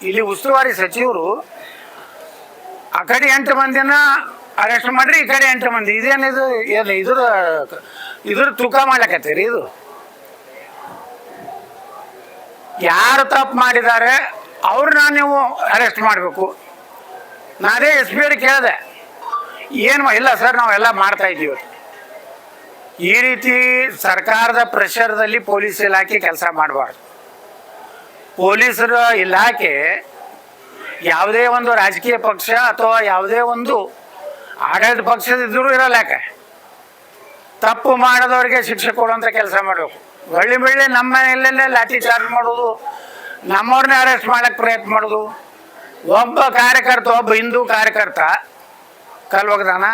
ಇಲ್ಲಿ ಉಸ್ತುವಾರಿ ಸಚಿವರು ಆ ಕಡೆ 8 ಮಂದಿನ ಅರೆಸ್ಟ್ ಮಾಡ್ರಿ, ಈ ಕಡೆ 8 ಮಂದಿ. ಇದೇನಿದು? ಏನು ಇದ್ರ ತೂಕ ಮಾಡ್ಲಕತ್ತೀರಿ? ಇದು ಯಾರು ತಪ್ಪು ಮಾಡಿದ್ದಾರೆ ಅವ್ರನ್ನ ನೀವು ಅರೆಸ್ಟ್ ಮಾಡಬೇಕು. ನಾನೇ ಎಸ್ ಪಿ ಅವ್ರಿಗೆ ಕೇಳಿದೆ, ಏನು ಇಲ್ಲ ಸರ್ ನಾವೆಲ್ಲ ಮಾಡ್ತಾ ಇದ್ದೀವಿ. ಈ ರೀತಿ ಸರ್ಕಾರದ ಪ್ರೆಷರ್ದಲ್ಲಿ ಪೊಲೀಸ್ ಇಲಾಖೆ ಕೆಲಸ ಮಾಡಬಾರ್ದು. ಪೊಲೀಸರ ಇಲಾಖೆ ಯಾವುದೇ ಒಂದು ರಾಜಕೀಯ ಪಕ್ಷ ಅಥವಾ ಯಾವುದೇ ಒಂದು ಆಡಳಿತ ಪಕ್ಷದಿದ್ದರೂ ಇರಲ್ಲ. ಯಾಕೆ ತಪ್ಪು ಮಾಡಿದವ್ರಿಗೆ ಶಿಕ್ಷೆ ಕೊಡುವಂಥ ಕೆಲಸ ಮಾಡಬೇಕು. ಬೆಳ್ಳಿ ನಮ್ಮ ಮನೆಯಲ್ಲೇ ಲಾಠಿ ಚಾರ್ಜ್ ಮಾಡೋದು, ನಮ್ಮವ್ರನ್ನೇ ಅರೆಸ್ಟ್ ಮಾಡಕ್ಕೆ ಪ್ರಯತ್ನ ಮಾಡೋದು. ಒಬ್ಬ ಹಿಂದೂ ಕಾರ್ಯಕರ್ತ ಕಲ್ಲು ಒಗದಾನ,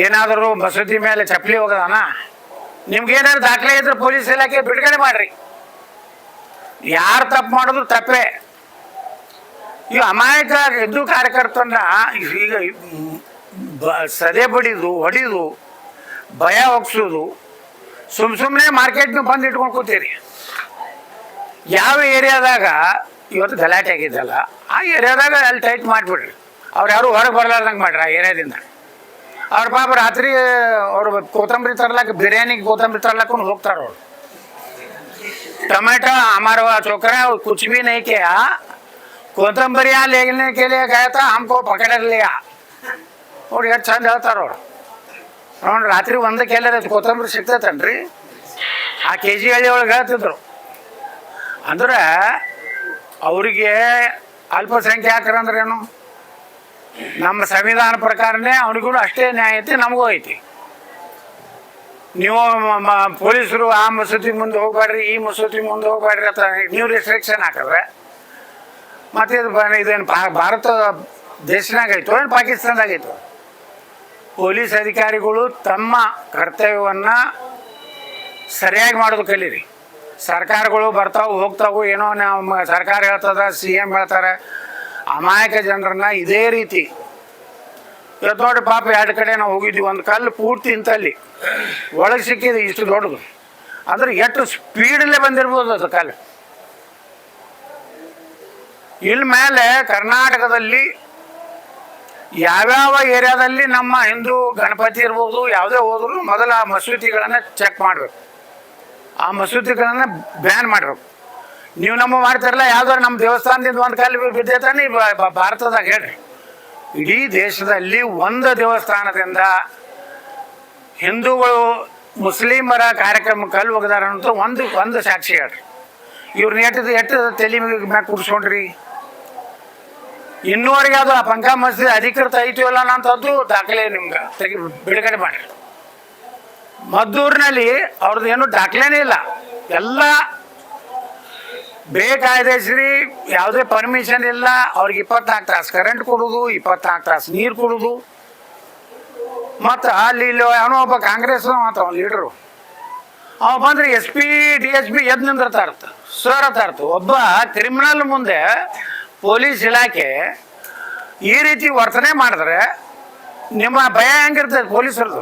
ಏನಾದರೂ ಮಸೂತಿ ಮೇಲೆ ಚಪ್ಪಲಿ ಒಗದಾನ, ನಿಮ್ಗೇನಾದ್ರು ದಾಖಲೆ ಇದ್ರೆ ಪೊಲೀಸ್ ಇಲಾಖೆ ಬಿಡುಗಡೆ ಮಾಡ್ರಿ. ಯಾರು ತಪ್ಪು ಮಾಡೋದು ತಪ್ಪೇ. ಈಗ ಅಮಾಯಕ ಹಿಂದೂ ಕಾರ್ಯಕರ್ತನ ಈಗ ಸದೆ ಬಡಿದು ಹೊಡಿದು ಭಯ ಒಗ್ಸೋದು, ಸುಮ್ಮನೆ ಮಾರ್ಕೆಟ್ನ ಬಂದು ಇಟ್ಕೊಂಡು ಕೂತೀರಿ. ಯಾವ ಏರಿಯಾದಾಗ ಇವತ್ತು ಗಲಾಟೆ ಆಗಿದ್ದಲ್ಲ ಆ ಏರಿಯಾದಾಗ ಅಲ್ಲಿ ಟೈಟ್ ಮಾಡಿಬಿಡ್ರಿ. ಅವ್ರು ಯಾರು ಹೊರಗೆ ಬರಲಾರ್ದಂಗೆ ಮಾಡ್ರಿ ಆ ಏರಿಯಾದಿಂದ. ಅವ್ರ ಪಾಪ ರಾತ್ರಿ ಅವ್ರು ಕೊತ್ತಂಬರಿ ತರ್ಲಾಕ, ಬಿರಿಯಾನಿಗೆ ಕೊತ್ತಂಬರಿ ತರ್ಲಾಕ ಹೋಗ್ತಾರ. ಅವ್ರು टमाटर हमारा छोकरा कुछ भी नहीं किया, कोतंबरी लेने के लिए गया था, हमको पकड़ लिया. और ಎಷ್ಟು ಚಂದ ಹೇಳ್ತಾರ ಅವ್ರು. ರಾತ್ರಿ 1ಕ್ಕೆ ಎಲ್ಲರ ಕೊತ್ತಂಬರಿ ಸಿಗ್ತೈತನ್ರಿ, ಆ KG ಹಳ್ಳಿ ಒಳಗೆ ಹೇಳ್ತಿದ್ರು. ಅಂದ್ರೆ ಅವರಿಗೆ ಅಲ್ಪಸಂಖ್ಯಾತರಂದ್ರೇನು? ನಮ್ಮ ಸಂವಿಧಾನ ಪ್ರಕಾರನೇ ಅವನಿಗೂ ಅಷ್ಟೇ ನ್ಯಾಯ ಐತಿ, ನಮಗೂ ಐತಿ. ನೀವು ಪೊಲೀಸರು ಆ ಮಸೂತಿ ಮುಂದೆ ಹೋಗ್ಬೇಡ್ರಿ, ಈ ಮಸೂತಿ ಮುಂದೆ ಹೋಗ್ಬೇಡ್ರಿ ಅಂತ ನೀವು ರೆಸ್ಟ್ರಿಕ್ಷನ್ ಹಾಕಿದ್ರೆ ಮತ್ತೆ ಇದೇನು ಭಾರತ ದೇಶನಾಗ ಐತೋ ಏನು ಪಾಕಿಸ್ತಾನದಾಗ ಐತೋ? ಪೊಲೀಸ್ ಅಧಿಕಾರಿಗಳು ತಮ್ಮ ಕರ್ತವ್ಯವನ್ನು ಸರಿಯಾಗಿ ಮಾಡೋದು ಕಲೀರಿ. ಸರ್ಕಾರಗಳು ಬರ್ತಾವೆ ಹೋಗ್ತಾವೆ, ಏನೋ ನಮ್ಮ ಸರ್ಕಾರ ಹೇಳ್ತದ, CM ಹೇಳ್ತಾರೆ, ಅಮಾಯಕ ಜನರನ್ನ ಇದೇ ರೀತಿ. ಇವತ್ತು ನೋಡಿ ಪಾಪ 2 ಕಡೆ ನಾವು ಹೋಗಿದ್ವಿ, ಒಂದು ಕಲ್ಲು ಪೂರ್ತಿ ಇಂತಲ್ಲಿ ಒಳಗೆ ಸಿಕ್ಕಿದೆ ಇಷ್ಟು ದೊಡ್ಡದು. ಅಂದ್ರೆ ಎಷ್ಟು ಸ್ಪೀಡಲ್ಲೇ ಬಂದಿರ್ಬೋದು ಅದು ಕಲ್ಲು. ಇಲ್ಲಿ ಮೇಲೆ ಕರ್ನಾಟಕದಲ್ಲಿ ಯಾವ್ಯಾವ ಏರಿಯಾದಲ್ಲಿ ನಮ್ಮ ಹಿಂದೂ ಗಣಪತಿ ಇರ್ಬೋದು, ಯಾವುದೇ ಹೋದ್ರು ಮೊದಲು ಆ ಮಸೂತಿಗಳನ್ನು ಚೆಕ್ ಮಾಡಬೇಕು, ಆ ಮಸೂತಿಗಳನ್ನು ಬ್ಯಾನ್ ಮಾಡಬೇಕು. ನೀವು ನಮ್ಮ ಮಾಡ್ತಿರಲ್ಲ, ಯಾವ್ದಾರು ನಮ್ಮ ದೇವಸ್ಥಾನದಿಂದ ಒಂದು ಕಲ್ಲು ಬಿದ್ದೈತಾನೆ ಭಾರತದಾಗ ಹೇಳ್ರಿ. ಇಡೀ ದೇಶದಲ್ಲಿ ಒಂದು ದೇವಸ್ಥಾನದಿಂದ ಹಿಂದೂಗಳು ಮುಸ್ಲಿಮರ ಕಾರ್ಯಕ್ರಮ ಕಲ್ಲು ಒಗದಾರ ಅಂತ ಒಂದು ಸಾಕ್ಷಿ ಹೇಳ್ರಿ. ಇವ್ರನ್ನ ಎಷ್ಟು ತಲೆ ಮ್ಯಾಗ ಕೂರಿಸ್ಕೊಂಡ್ರಿ. ಇನ್ನೂವರೆಗೆ ಅದು ಆ ಪಂಕ ಮಸೀದಿ ಅಧಿಕೃತ ಐತಿ ಇಲ್ಲ ಅನ್ನೋಂಥದ್ದು ದಾಖಲೆ ನಿಮ್ಗೆ ಬಿಡುಗಡೆ ಮಾಡ್ರಿ. ಮದ್ದೂರಿನಲ್ಲಿ ಅವ್ರದ್ದು ಏನು ದಾಖಲೆನೇ ಇಲ್ಲ, ಎಲ್ಲ ಬೇಕಾಯ್ದೆಸ್ರಿ, ಯಾವುದೇ ಪರ್ಮಿಷನ್ ಇಲ್ಲ. ಅವ್ರಿಗೆ 24 ತಾಸು ಕರೆಂಟ್ ಕೊಡೋದು, 24 ತಾಸು ನೀರು ಕೊಡೋದು. ಮತ್ತು ಅಲ್ಲಿ ಅವನೋ ಒಬ್ಬ ಕಾಂಗ್ರೆಸ್ ಅಂತ ಅವ್ನು ಲೀಡ್ರು, ಅವ ಬಂದ್ರೆ SP DSP ಎದ್ದು ನಿಂದಿರ್ತಾ ಇರ್ತ, ಸರ್ ಅಂತ ಇರ್ತು. ಒಬ್ಬ ಕ್ರಿಮಿನಲ್ ಮುಂದೆ ಪೊಲೀಸ್ ಇಲಾಖೆ ಈ ರೀತಿ ವರ್ತನೆ ಮಾಡಿದ್ರೆ ನಿಮ್ಮ ಭಯ ಹೆಂಗಿರ್ತದೆ ಪೊಲೀಸರದು?